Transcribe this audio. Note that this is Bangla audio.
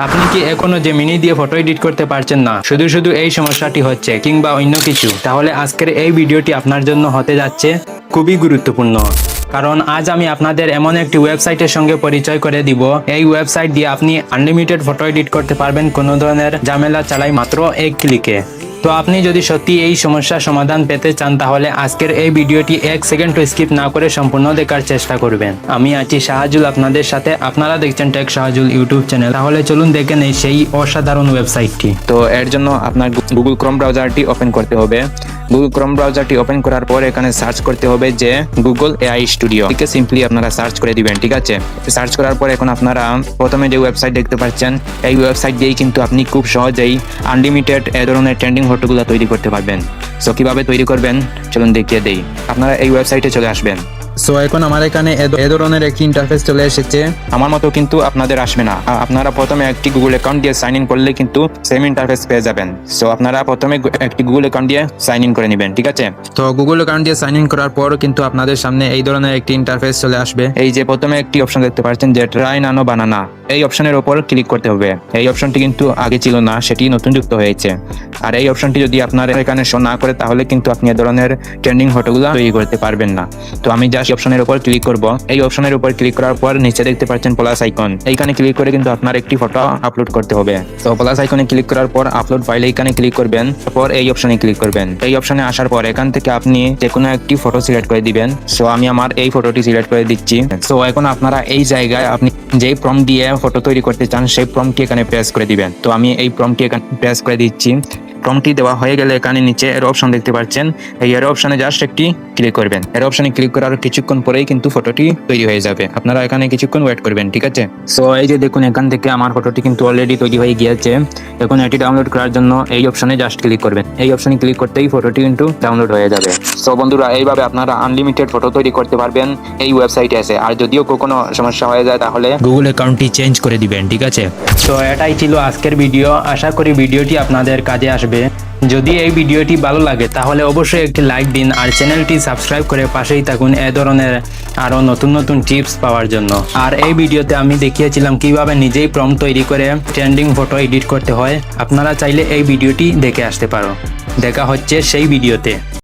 আপনি কি এখনো জেমিনি দিয়ে ফটো এডিট করতে পারছেন না, শুধু শুধু এই সমস্যাটি হচ্ছে কিংবা অন্য কিছু? তাহলে আজকের এই ভিডিওটি আপনার জন্য হতে যাচ্ছে খুবই গুরুত্বপূর্ণ। কারণ আজ আমি আপনাদের এমন একটি ওয়েবসাইটের সঙ্গে পরিচয় করে দিব। এই ওয়েবসাইট দিয়ে আপনি আনলিমিটেড ফটো এডিট করতে পারবেন কোনো ধরনের ঝামেলা ছাড়াই, মাত্র এক ক্লিকে। তো আপনি যদি সত্যি এই সমস্যার সমাধান পেতে চান তাহলে আজকের এই ভিডিওটি 1 সেকেন্ড স্কিপ না করে সম্পূর্ণ দেখার চেষ্টা করবেন। আমি আছি শাহজুল আপনাদের সাথে, আপনারা দেখছেন টেক শাহজুল ইউটিউব চ্যানেল। তাহলে চলুন দেখে নেই সেই অসাধারণ ওয়েবসাইটটি। তো এর জন্য আপনার গুগল ক্রোম ব্রাউজারটি ওপেন করতে হবে। গুগল ক্রোম ব্রাউজারটি ওপেন করার পর এখানে সার্চ করতে হবে যে গুগল এআই স্টুডিও। একে সিম্পলি আপনারা সার্চ করে দিবেন, ঠিক আছে? সার্চ করার পর এখন আপনারা প্রথমে যে ওয়েবসাইট দেখতে পাচ্ছেন, এই ওয়েবসাইট দিয়েই কিন্তু আপনি খুব সহজেই আনলিমিটেড এ ধরনের ট্রেন্ডিং ফটোগুলো তৈরি করতে পারবেন। সো কিভাবে তৈরি করবেন চলুন দেখিয়ে দেই। আপনারা এই ওয়েবসাইটে চলে আসবেন। সো এখন আমার এখানে এ ধরনের একটি ইন্টারফেস চলে এসেছে। আমার মতো কিন্তু আপনাদের আসবে না। আপনারা প্রথমে একটি গুগল অ্যাকাউন্ট দিয়ে সাইন ইন করলে কিন্তু সেম ইন্টারফেস পেয়ে যাবেন। সো আপনারা প্রথমে একটি গুগল অ্যাকাউন্ট দিয়ে সাইন ইন করে নেবেন, ঠিক আছে? তো গুগল অ্যাকাউন্ট দিয়ে সাইন ইন করার পর কিন্তু আপনাদের সামনে এই ধরনের একটি ইন্টারফেস চলে আসবে। এই যে প্রথমে একটি অপশন দেখতে পাচ্ছেন যে ট্রাই নানো বানানা, এই অপশনের উপর ক্লিক করতে হবে। এই অপশনটি কিন্তু আগে ছিল না, সেটি নতুন যুক্ত হয়েছে। আর এই অপশনটি যদি আপনার এখানে শো না করে তাহলে কিন্তু আপনি এ ধরনের ট্রেন্ডিং ফটোগুলো তৈরি করতে পারবেন না। তো আমি জাস্ট অপশনের উপর ক্লিক করব। এই অপশনের উপর ক্লিক করার পর নিচে দেখতে পাচ্ছেন প্লাস আইকন, এইখানে ক্লিক করে কিন্তু আপনার একটি ফটো আপলোড করতে হবে। তো প্লাস আইকনে ক্লিক করার পর আপলোড ফাইল এইখানে ক্লিক করবেন, তারপর এই অপশনে ক্লিক করবেন। এই অপশনে আসার পর এখান থেকে আপনি যে কোনো একটি ফটো সিলেক্ট করে দিবেন। সো আমি আমার এই ফটোটি সিলেক্ট করে দিচ্ছি। সো এখন আপনারা এই জায়গায় আপনি যেই প্রম্পট দিয়ে ফটো তৈরি করতে চান সেই প্রম্পটটি এখানে প্রেস করে দিবেন। তো আমি এই প্রম্পটটি এখানে প্রেস করে দিচ্ছি। প্রম্পটটি দেওয়া হয়ে গেলে এখানে নিচে এর অপশন দেখতে পাচ্ছেন, এই এর অপশনে জাস্ট একটি ক্লিক করবেন। এর অপশনে ক্লিক করার কিছুক্ষণ পরেই কিন্তু ফটোটি তৈরি হয়ে যাবে। আপনারা এখানে কিছুক্ষণ ওয়েট করবেন, ঠিক আছে? সো এই যে দেখুন এখান থেকে আমার ফটোটি কিন্তু অলরেডি তৈরি হয়ে গিয়েছে। এখন এটি ডাউনলোড করার জন্য এই অপশনে জাস্ট ক্লিক করবেন। এই অপশনে ক্লিক করতেই ফটোটি কিন্তু ডাউনলোড হয়ে যাবে। সো বন্ধুরা, এইভাবে আপনারা আনলিমিটেড ফটো তৈরি করতে পারবেন এই ওয়েবসাইটে এসে। আর যদিও কোনো সমস্যা হয়ে যায় তাহলে গুগল অ্যাকাউন্টটি চেঞ্জ করে দিবেন, ঠিক আছে? তো এটাই ছিল আজকের ভিডিও। আশা করি ভিডিওটি আপনাদের কাজে আসবে। যদি এই ভিডিওটি ভালো লাগে তাহলে অবশ্যই একটি লাইক দিন আর চ্যানেলটি সাবস্ক্রাইব করে পাশেই থাকুন এ ধরনের আরও নতুন নতুন টিপস পাওয়ার জন্য। আর এই ভিডিওতে আমি দেখিয়েছিলাম কিভাবে নিজেই প্রম্পট তৈরি করে ট্রেন্ডিং ফটো এডিট করতে হয়। আপনারা চাইলে এই ভিডিওটি দেখে আসতে পারো। দেখা হচ্ছে সেই ভিডিওতে।